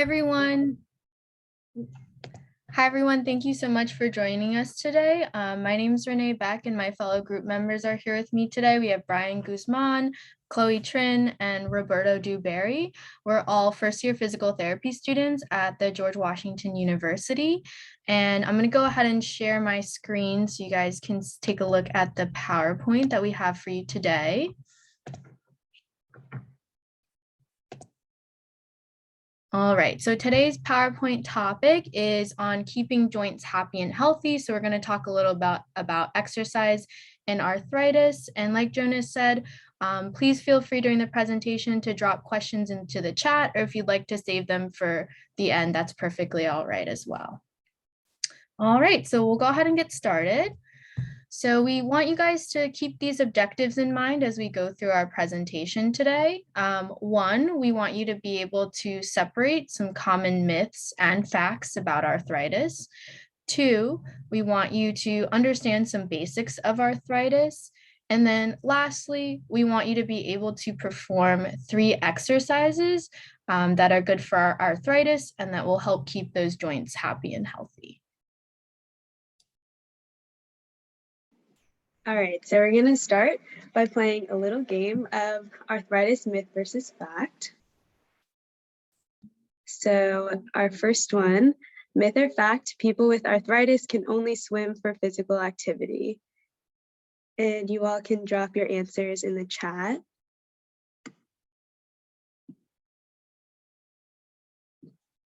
everyone. Hi, everyone. Thank you so much for joining us today. My name is Renee Beck, and my fellow group members are here with me today. We have Brian Guzman, Chloe Trin, and Roberto Dewberry. We're all first-year physical therapy students at the George Washington University. And I'm going to go ahead and share my screen so you guys can take a look at the PowerPoint that we have for you today. All right, so today's PowerPoint topic is on keeping joints happy and healthy. So we're going to talk a little about exercise and arthritis. And like Jonas said, please feel free during the presentation to drop questions into the chat, or if you'd like to save them for the end, that's perfectly all right as well. All right, so we'll go ahead and get started. So we want you guys to keep these objectives in mind as we go through our presentation today. One, we want you to be able to separate some common myths and facts about arthritis. Two, we want you to understand some basics of arthritis. And then lastly, we want you to be able to perform 3 exercises that are good for our arthritis and that will help keep those joints happy and healthy. All right, so we're going to start by playing a little game of arthritis myth versus fact. So our first one, myth or fact, people with arthritis can only swim for physical activity. And you all can drop your answers in the chat.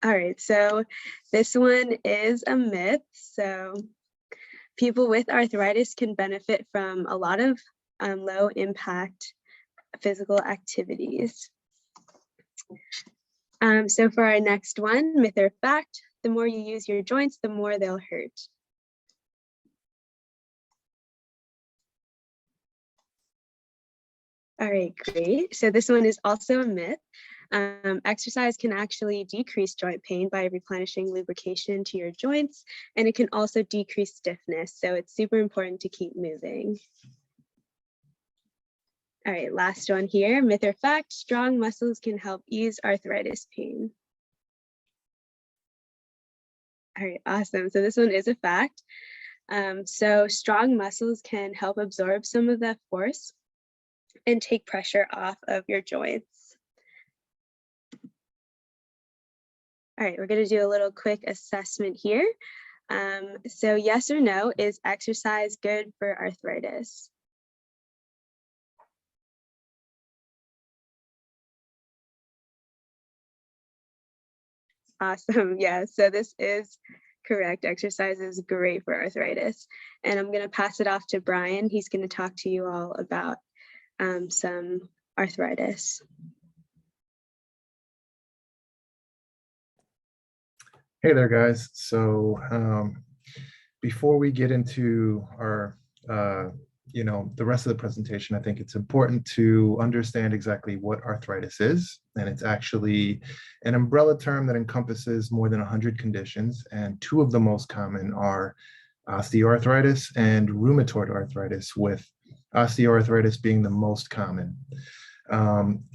All right, so this one is a myth. So people with arthritis can benefit from a lot of low impact physical activities. So for our next one, myth or fact, the more you use your joints, the more they'll hurt. All right, great. So this one is also a myth. Exercise can actually decrease joint pain by replenishing lubrication to your joints, and it can also decrease stiffness. So it's super important to keep moving. All right, last one here, myth or fact, strong muscles can help ease arthritis pain. All right, awesome. So this one is a fact. So strong muscles can help absorb some of that force and take pressure off of your joints. All right, we're going to do a little quick assessment here. So yes or no, is exercise good for arthritis? Awesome, yeah, so this is correct. Exercise is great for arthritis. And I'm going to pass it off to Brian. He's going to talk to you all about some arthritis. Hey there, guys. So before we get into our, the rest of the presentation, I think it's important to understand exactly what arthritis is. And it's actually an umbrella term that encompasses more than 100 conditions. And 2 of the most common are osteoarthritis and rheumatoid arthritis, with osteoarthritis being the most common.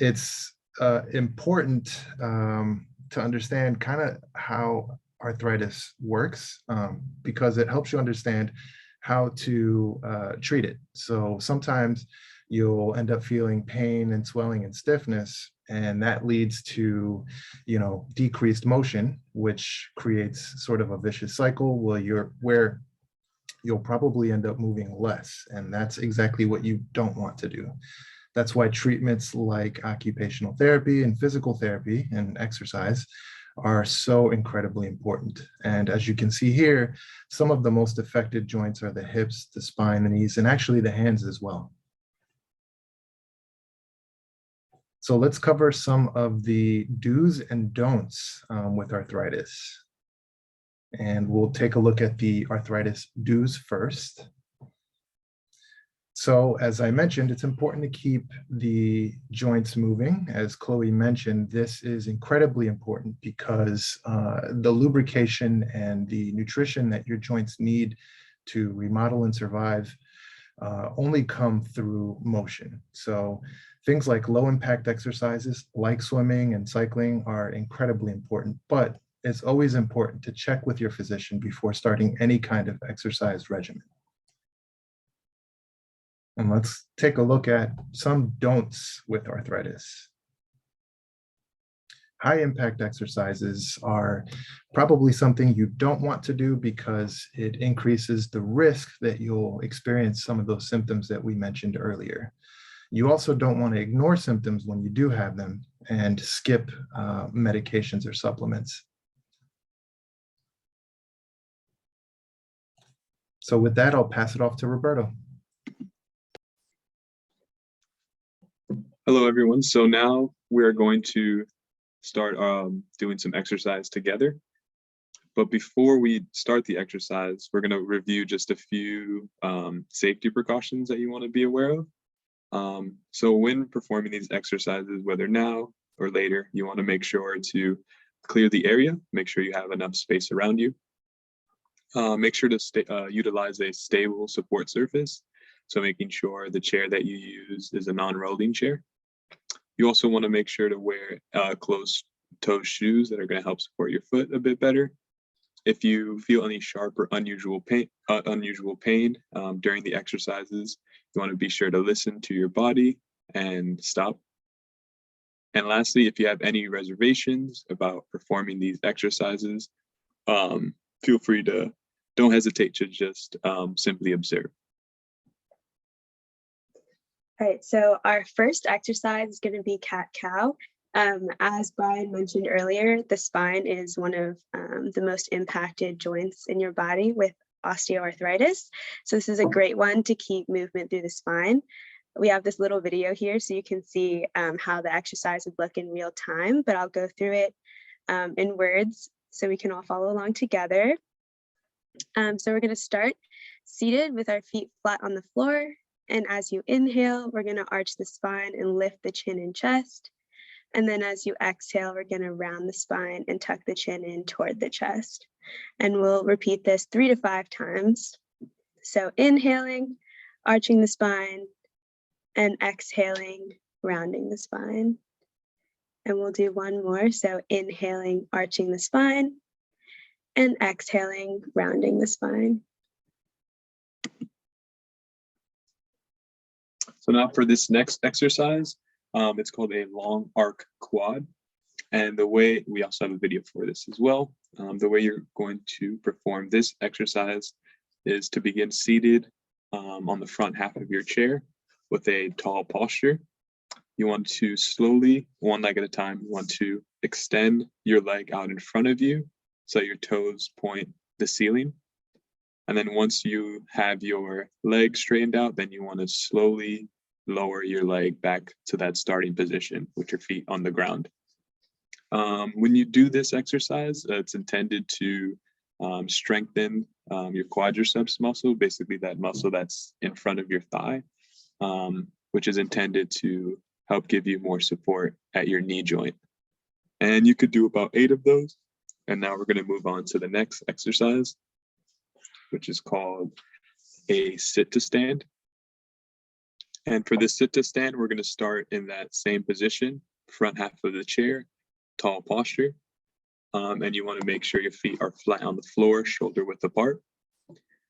It's important to understand kind of how arthritis works, because it helps you understand how to treat it. So sometimes you'll end up feeling pain and swelling and stiffness, and that leads to, decreased motion, which creates sort of a vicious cycle where you'll probably end up moving less, and that's exactly what you don't want to do. That's why treatments like occupational therapy and physical therapy and exercise are so incredibly important. And as you can see here, some of the most affected joints are the hips, the spine, the knees, and actually the hands as well. So let's cover some of the do's and don'ts with arthritis. And we'll take a look at the arthritis do's first. So as I mentioned, it's important to keep the joints moving. As Chloe mentioned, this is incredibly important because the lubrication and the nutrition that your joints need to remodel and survive only come through motion. So things like low impact exercises like swimming and cycling are incredibly important, but it's always important to check with your physician before starting any kind of exercise regimen. And let's take a look at some don'ts with arthritis. High impact exercises are probably something you don't want to do because it increases the risk that you'll experience some of those symptoms that we mentioned earlier. You also don't want to ignore symptoms when you do have them and skip medications or supplements. So with that, I'll pass it off to Roberto. Hello, everyone. So now we're going to start doing some exercise together. But before we start the exercise, we're going to review just a few safety precautions that you want to be aware of. So when performing these exercises, whether now or later, you want to make sure to clear the area, make sure you have enough space around you. Make sure to utilize a stable support surface. So making sure the chair that you use is a non-rolling chair. You also want to make sure to wear closed-toe shoes that are going to help support your foot a bit better. If you feel any sharp or unusual pain during the exercises, you want to be sure to listen to your body and stop. And lastly, if you have any reservations about performing these exercises, feel free to, don't hesitate to just simply observe. All right, so our first exercise is going to be cat-cow. As Brian mentioned earlier, the spine is one of the most impacted joints in your body with osteoarthritis. So this is a great one to keep movement through the spine. We have this little video here so you can see how the exercise would look in real time, but I'll go through it in words so we can all follow along together. So we're going to start seated with our feet flat on the floor. And as you inhale, we're going to arch the spine and lift the chin and chest. And then as you exhale, we're going to round the spine and tuck the chin in toward the chest. And we'll repeat this 3 to 5 times. So inhaling, arching the spine, and exhaling, rounding the spine. And we'll do one more. So inhaling, arching the spine, and exhaling, rounding the spine. So now for this next exercise, it's called a long arc quad. And the way, we also have a video for this as well. The way you're going to perform this exercise is to begin seated on the front half of your chair with a tall posture. You want to slowly, one leg at a time, you want to extend your leg out in front of you so your toes point the ceiling. And then once you have your leg straightened out, then you want to slowly lower your leg back to that starting position with your feet on the ground. When you do this exercise, it's intended to strengthen your quadriceps muscle, basically that muscle that's in front of your thigh, which is intended to help give you more support at your knee joint. And you could do about 8 of those. And now we're going to move on to the next exercise, which is called a sit to stand. And for the sit to stand, we're going to start in that same position, front half of the chair, tall posture. And you want to make sure your feet are flat on the floor, shoulder width apart.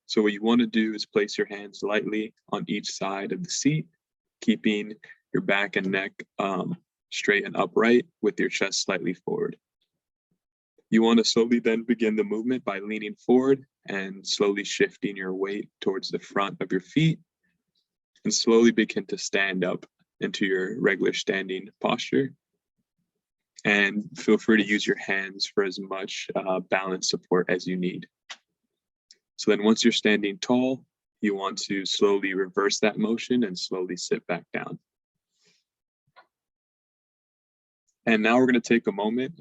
So what you want to do is place your hands lightly on each side of the seat, keeping your back and neck straight and upright with your chest slightly forward. You want to slowly then begin the movement by leaning forward and slowly shifting your weight towards the front of your feet and slowly begin to stand up into your regular standing posture. And feel free to use your hands for as much balance support as you need. So then once you're standing tall, you want to slowly reverse that motion and slowly sit back down. And now we're going to take a moment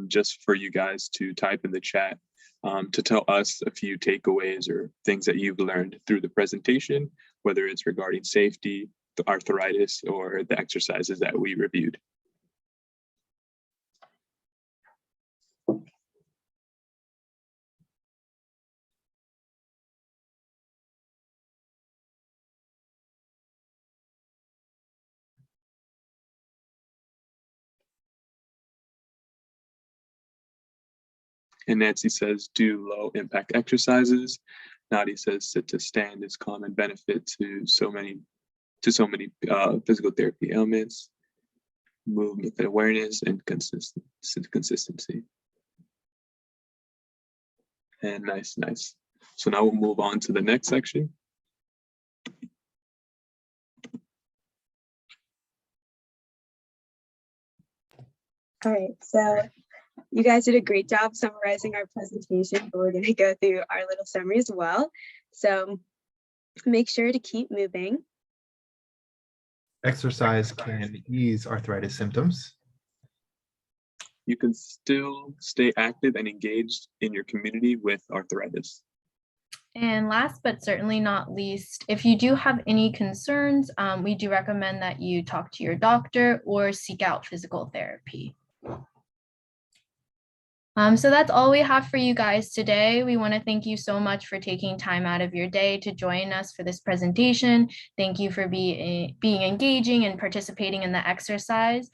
just for you guys to type in the chat to tell us a few takeaways or things that you've learned through the presentation, whether it's regarding safety, the arthritis, or the exercises that we reviewed. And Nancy says, do low impact exercises. Nadia says, sit to stand is common benefit to so many physical therapy ailments, movement awareness, and consistency. And nice. So now we'll move on to the next section. All right, so you guys did a great job summarizing our presentation, but we're going to go through our little summary as well. So make sure to keep moving. Exercise can ease arthritis symptoms. You can still stay active and engaged in your community with arthritis. And last but certainly not least, if you do have any concerns, we do recommend that you talk to your doctor or seek out physical therapy. So that's all we have for you guys today. We want to thank you so much for taking time out of your day to join us for this presentation. Thank you for being engaging and participating in the exercise.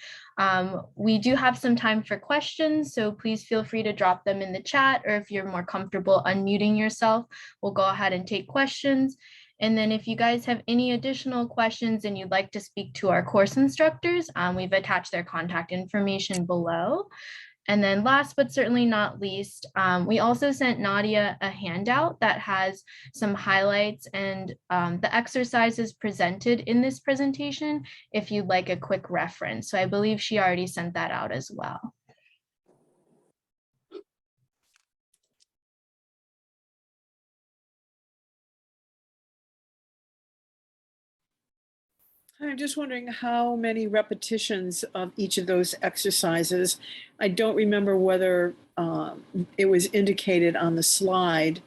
We do have some time for questions, so please feel free to drop them in the chat, or if you're more comfortable unmuting yourself, we'll go ahead and take questions. And then if you guys have any additional questions and you'd like to speak to our course instructors, we've attached their contact information below. And then last but certainly not least, we also sent Nadia a handout that has some highlights and the exercises presented in this presentation if you'd like a quick reference. So I believe she already sent that out as well. I'm just wondering how many repetitions of each of those exercises. I don't remember whether it was indicated on the slide,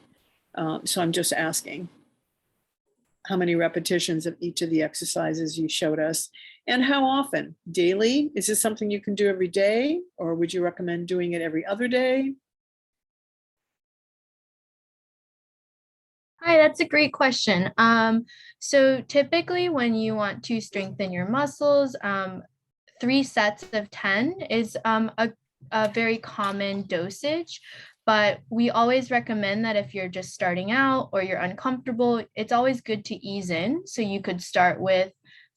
so I'm just asking how many repetitions of each of the exercises you showed us, and how often? Daily? Is this something you can do every day, or would you recommend doing it every other day? Hi, that's a great question. So typically when you want to strengthen your muscles, 3 sets of 10 is a very common dosage, but we always recommend that if you're just starting out or you're uncomfortable, it's always good to ease in. So you could start with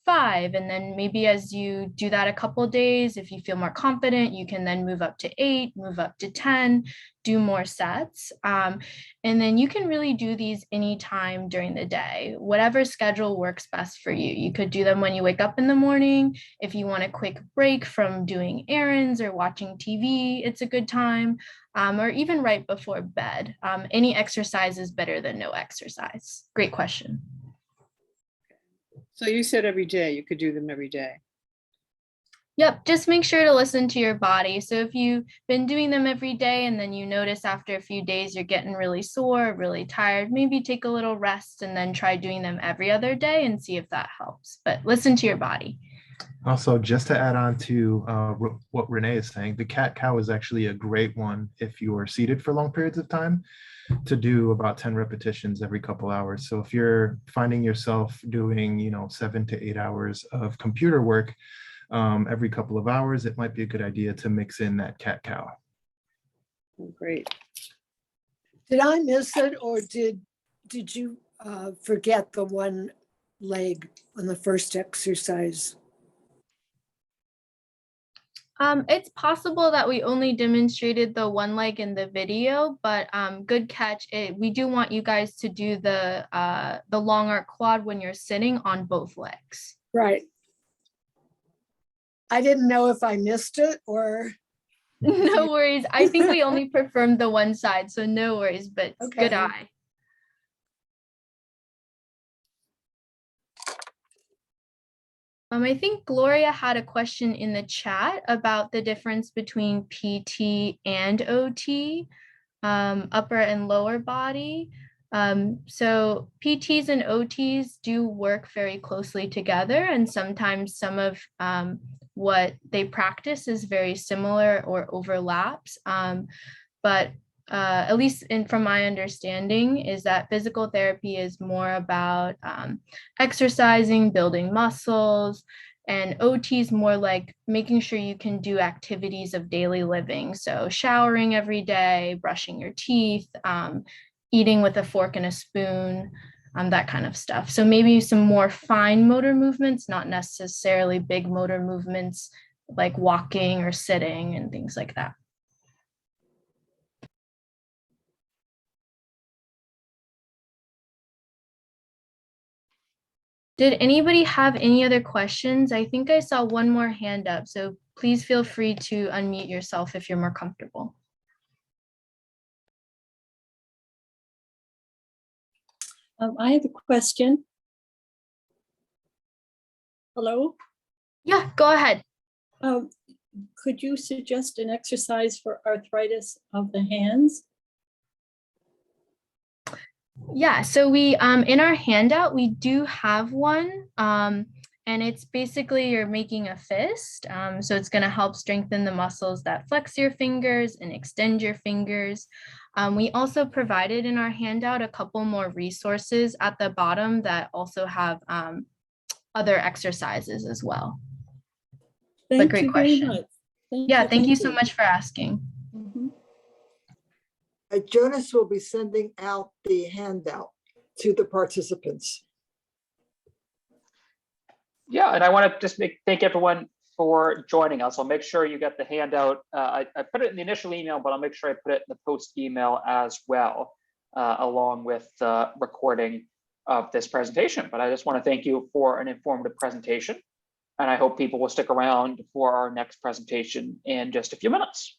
5, and then maybe as you do that a couple of days, if you feel more confident, you can then move up to 8, move up to 10, do more sets. And then you can really do these anytime during the day, whatever schedule works best for you. You could do them when you wake up in the morning. If you want a quick break from doing errands or watching TV, it's a good time, or even right before bed. Any exercise is better than no exercise. Great question. So you said every day, you could do them every day. Yep, just make sure to listen to your body. So if you've been doing them every day and then you notice after a few days you're getting really sore, really tired, maybe take a little rest and then try doing them every other day and see if that helps. But listen to your body. Also, just to add on to what Renee is saying, the cat-cow is actually a great one if you are seated for long periods of time, to do about 10 repetitions every couple hours. So if you're finding yourself doing, 7 to 8 hours of computer work every couple of hours, it might be a good idea to mix in that cat-cow. Oh, great. Did I miss it, or did you forget the one leg on the first exercise? It's possible that we only demonstrated the one leg in the video, but good catch. We do want you guys to do the long arc quad when you're sitting on both legs. Right. I didn't know if I missed it or. No worries. I think we only performed the one side, so no worries, but Okay. Good eye. I think Gloria had a question in the chat about the difference between PT and OT, upper and lower body. So PTs and OTs do work very closely together, and sometimes some of what they practice is very similar or overlaps. But at least from my understanding, is that physical therapy is more about exercising, building muscles, And OT is more like making sure you can do activities of daily living. So showering every day, brushing your teeth, eating with a fork and a spoon, that kind of stuff. So maybe some more fine motor movements, not necessarily big motor movements like walking or sitting and things like that. Did anybody have any other questions? I think I saw one more hand up, so please feel free to unmute yourself if you're more comfortable. I have a question. Hello? Yeah, go ahead. Could you suggest an exercise for arthritis of the hands? Yeah, so we in our handout, we do have one. And it's basically you're making a fist. So it's going to help strengthen the muscles that flex your fingers and extend your fingers. We also provided in our handout a couple more resources at the bottom that also have other exercises as well. Thank great you very question. much. Thank you so much for asking. Mhm. Jonas will be sending out the handout to the participants. Yeah, and I want to just thank everyone for joining us. I'll make sure you get the handout. I put it in the initial email, but I'll make sure I put it in the post email as well, along with the recording of this presentation. But I just want to thank you for an informative presentation. And I hope people will stick around for our next presentation in just a few minutes.